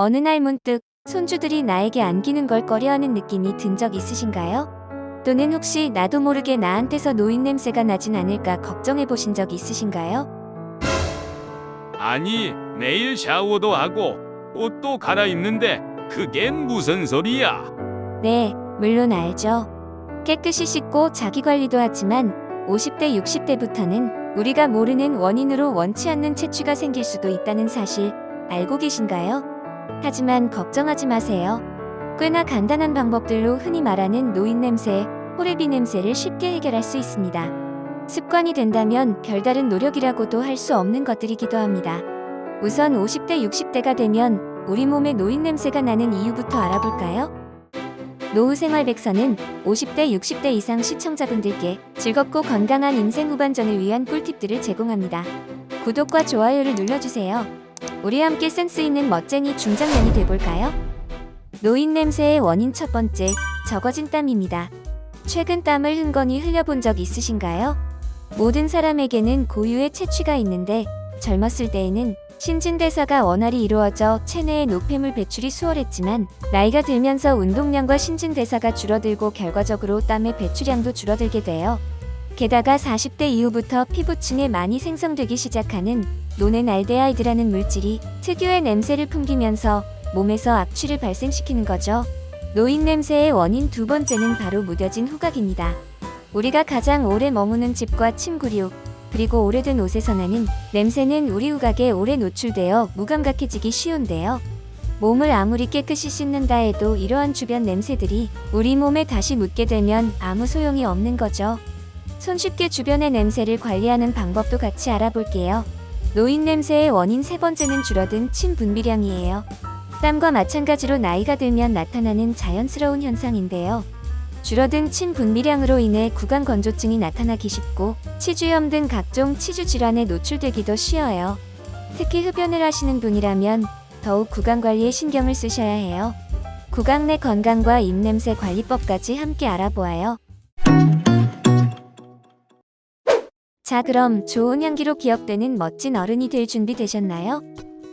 어느 날 문득 손주들이 나에게 안기는 걸 꺼려하는 느낌이 든 적 있으신가요? 또는 혹시 나도 모르게 나한테서 노인 냄새가 나진 않을까 걱정해 보신 적 있으신가요? 아니, 매일 샤워도 하고 옷도 갈아입는데 그게 무슨 소리야? 네, 물론 알죠. 깨끗이 씻고 자기 관리도 하지만 50대, 60대부터는 우리가 모르는 원인으로 원치 않는 체취가 생길 수도 있다는 사실 알고 계신가요? 하지만 걱정하지 마세요. 꽤나 간단한 방법들로 흔히 말하는 노인 냄새, 호레비 냄새를 쉽게 해결할 수 있습니다. 습관이 된다면 별다른 노력이라고도 할 수 없는 것들이기도 합니다. 우선 50대, 60대가 되면 우리 몸에 노인 냄새가 나는 이유부터 알아볼까요? 노후생활백서는 50대, 60대 이상 시청자분들께 즐겁고 건강한 인생 후반전을 위한 꿀팁들을 제공합니다. 구독과 좋아요를 눌러주세요. 우리 함께 센스 있는 멋쟁이 중장년이 돼볼까요? 노인 냄새의 원인 첫 번째, 적어진 땀입니다. 최근 땀을 흥건히 흘려본 적 있으신가요? 모든 사람에게는 고유의 체취가 있는데 젊었을 때에는 신진대사가 원활히 이루어져 체내의 노폐물 배출이 수월했지만 나이가 들면서 운동량과 신진대사가 줄어들고 결과적으로 땀의 배출량도 줄어들게 돼요. 게다가 40대 이후부터 피부층에 많이 생성되기 시작하는 노넨알데하이드라는 물질이 특유의 냄새를 풍기면서 몸에서 악취를 발생시키는 거죠. 노인 냄새의 원인 두 번째는 바로 무뎌진 후각입니다. 우리가 가장 오래 머무는 집과 침구류, 그리고 오래된 옷에서 나는 냄새는 우리 후각에 오래 노출되어 무감각해지기 쉬운데요. 몸을 아무리 깨끗이 씻는다 해도 이러한 주변 냄새들이 우리 몸에 다시 묻게 되면 아무 소용이 없는 거죠. 손쉽게 주변의 냄새를 관리하는 방법도 같이 알아볼게요. 노인 냄새의 원인 세 번째는 줄어든 침 분비량이에요. 땀과 마찬가지로 나이가 들면 나타나는 자연스러운 현상인데요. 줄어든 침 분비량으로 인해 구강 건조증이 나타나기 쉽고 치주염 등 각종 치주 질환에 노출되기도 쉬워요. 특히 흡연을 하시는 분이라면 더욱 구강 관리에 신경을 쓰셔야 해요. 구강 내 건강과 입냄새 관리법까지 함께 알아보아요. 자, 그럼 좋은 향기로 기억되는 멋진 어른이 될 준비 되셨나요?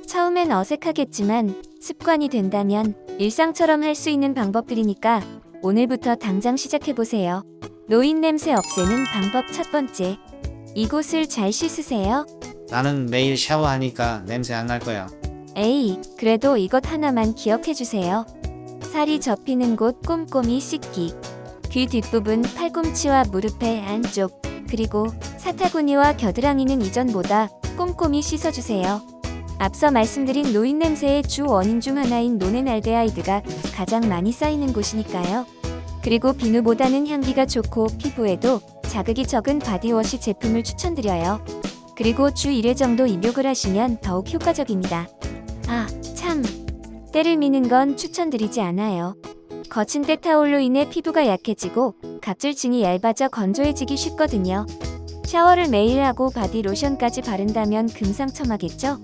처음엔 어색하겠지만 습관이 된다면 일상처럼 할 수 있는 방법들이니까 오늘부터 당장 시작해보세요. 노인 냄새 없애는 방법 첫 번째. 이곳을 잘 씻으세요. 나는 매일 샤워하니까 냄새 안 날 거야. 에이, 그래도 이것 하나만 기억해주세요. 살이 접히는 곳 꼼꼼히 씻기. 귀 뒷부분, 팔꿈치와 무릎의 안쪽, 그리고 사타구니와 겨드랑이는 이전보다 꼼꼼히 씻어주세요. 앞서 말씀드린 노인 냄새의 주 원인 중 하나인 노넨알데하이드가 가장 많이 쌓이는 곳이니까요. 그리고 비누보다는 향기가 좋고 피부에도 자극이 적은 바디워시 제품을 추천드려요. 그리고 주 1회 정도 입욕을 하시면 더욱 효과적입니다. 아, 참! 때를 미는 건 추천드리지 않아요. 거친 때 타올로 인해 피부가 약해지고 각질층이 얇아져 건조해지기 쉽거든요. 샤워를 매일 하고 바디 로션까지 바른다면 금상첨화겠죠?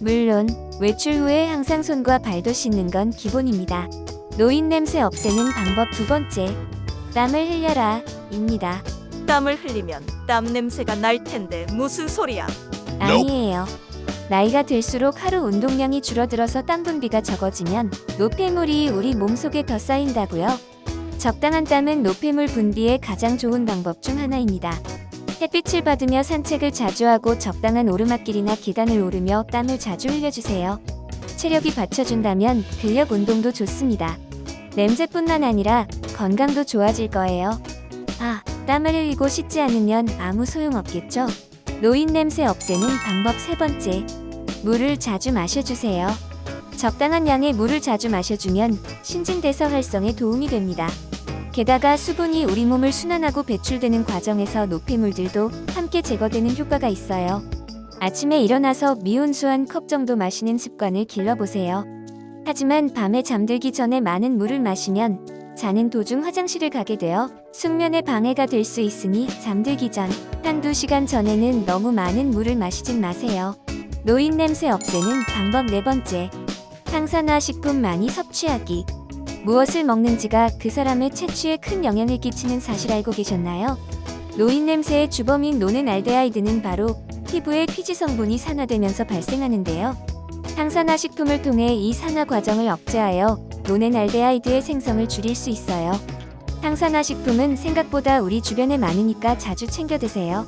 물론 외출 후에 항상 손과 발도 씻는 건 기본입니다. 노인 냄새 없애는 방법 두 번째. 땀을 흘려라 입니다. 땀을 흘리면 땀 냄새가 날 텐데 무슨 소리야? 아니에요. 나이가 들수록 하루 운동량이 줄어들어서 땀 분비가 적어지면 노폐물이 우리 몸속에 더 쌓인다고요. 적당한 땀은 노폐물 분비에 가장 좋은 방법 중 하나입니다. 햇빛을 받으며 산책을 자주 하고 적당한 오르막길이나 계단을 오르며 땀을 자주 흘려주세요. 체력이 받쳐준다면 근력 운동도 좋습니다. 냄새뿐만 아니라 건강도 좋아질 거예요. 아, 땀을 흘리고 씻지 않으면 아무 소용없겠죠? 노인 냄새 없애는 방법 세 번째. 물을 자주 마셔주세요. 적당한 양의 물을 자주 마셔주면 신진대사 활성에 도움이 됩니다. 게다가 수분이 우리 몸을 순환하고 배출되는 과정에서 노폐물들도 함께 제거되는 효과가 있어요. 아침에 일어나서 미온수 한 컵 정도 마시는 습관을 길러보세요. 하지만 밤에 잠들기 전에 많은 물을 마시면 자는 도중 화장실을 가게 되어 숙면에 방해가 될 수 있으니 잠들기 전 한두 시간 전에는 너무 많은 물을 마시진 마세요. 노인 냄새 없애는 방법 네 번째. 항산화 식품 많이 섭취하기. 무엇을 먹는지가 그 사람의 체취에 큰 영향을 끼치는 사실 알고 계셨나요? 노인 냄새의 주범인 노넨알데하이드는 바로 피부의 피지 성분이 산화되면서 발생하는데요. 항산화 식품을 통해 이 산화 과정을 억제하여 노넨알데하이드의 생성을 줄일 수 있어요. 항산화 식품은 생각보다 우리 주변에 많으니까 자주 챙겨 드세요.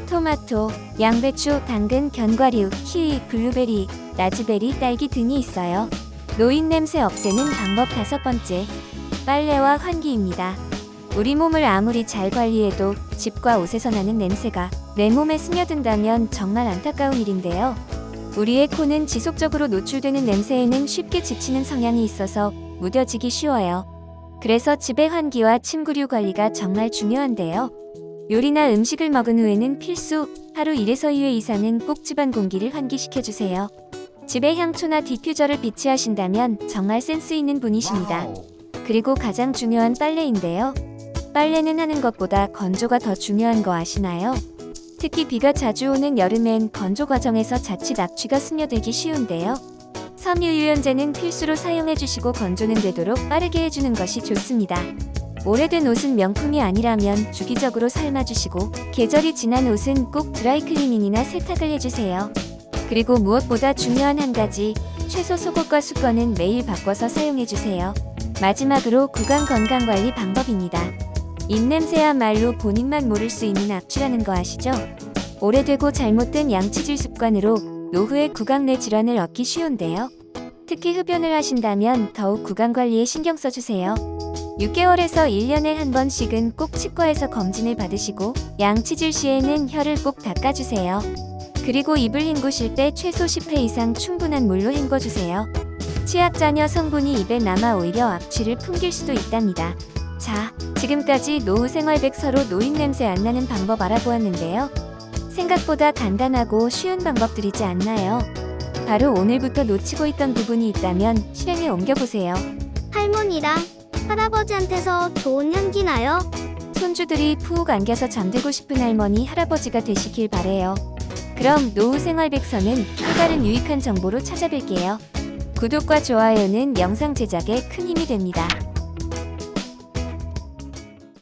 토마토, 양배추, 당근, 견과류, 키위, 블루베리, 라즈베리, 딸기 등이 있어요. 노인 냄새 없애는 방법 5번째. 빨래와 환기입니다. 우리 몸을 아무리 잘 관리해도 집과 옷에서 나는 냄새가 내 몸에 스며든다면 정말 안타까운 일인데요. 우리의 코는 지속적으로 노출되는 냄새에는 쉽게 지치는 성향이 있어서 무뎌지기 쉬워요. 그래서 집의 환기와 침구류 관리가 정말 중요한데요. 요리나 음식을 먹은 후에는 필수 하루 1에서 2회 이상은 꼭 집안 공기를 환기시켜주세요. 집에 향초나 디퓨저를 비치하신다면 정말 센스 있는 분이십니다. 그리고 가장 중요한 빨래인데요. 빨래는 하는 것보다 건조가 더 중요한 거 아시나요? 특히 비가 자주 오는 여름엔 건조 과정에서 자칫 악취가 스며들기 쉬운데요. 섬유유연제는 필수로 사용해주시고 건조는 되도록 빠르게 해주는 것이 좋습니다. 오래된 옷은 명품이 아니라면 주기적으로 삶아주시고 계절이 지난 옷은 꼭 드라이클리닝이나 세탁을 해주세요. 그리고 무엇보다 중요한 한 가지, 최소 속옷과 수건은 매일 바꿔서 사용해주세요. 마지막으로 구강 건강관리 방법입니다. 입냄새야말로 본인만 모를 수 있는 악취라는 거 아시죠? 오래되고 잘못된 양치질 습관으로 노후에 구강 내 질환을 얻기 쉬운데요. 특히 흡연을 하신다면 더욱 구강 관리에 신경 써주세요. 6개월에서 1년에 한 번씩은 꼭 치과에서 검진을 받으시고 양치질 시에는 혀를 꼭 닦아주세요. 그리고 입을 헹구실 때 최소 10회 이상 충분한 물로 헹궈주세요. 치약자녀 성분이 입에 남아 오히려 악취를 풍길 수도 있답니다. 자, 지금까지 노후 생활백서로 노인 냄새 안 나는 방법 알아보았는데요. 생각보다 간단하고 쉬운 방법들이지 않나요? 바로 오늘부터 놓치고 있던 부분이 있다면 실행에 옮겨보세요. 할머니랑 할아버지한테서 좋은 향기 나요? 손주들이 푹 안겨서 잠들고 싶은 할머니, 할아버지가 되시길 바래요. 그럼 노후 생활백서는 또 다른 유익한 정보로 찾아뵐게요. 구독과 좋아요는 영상 제작에 큰 힘이 됩니다.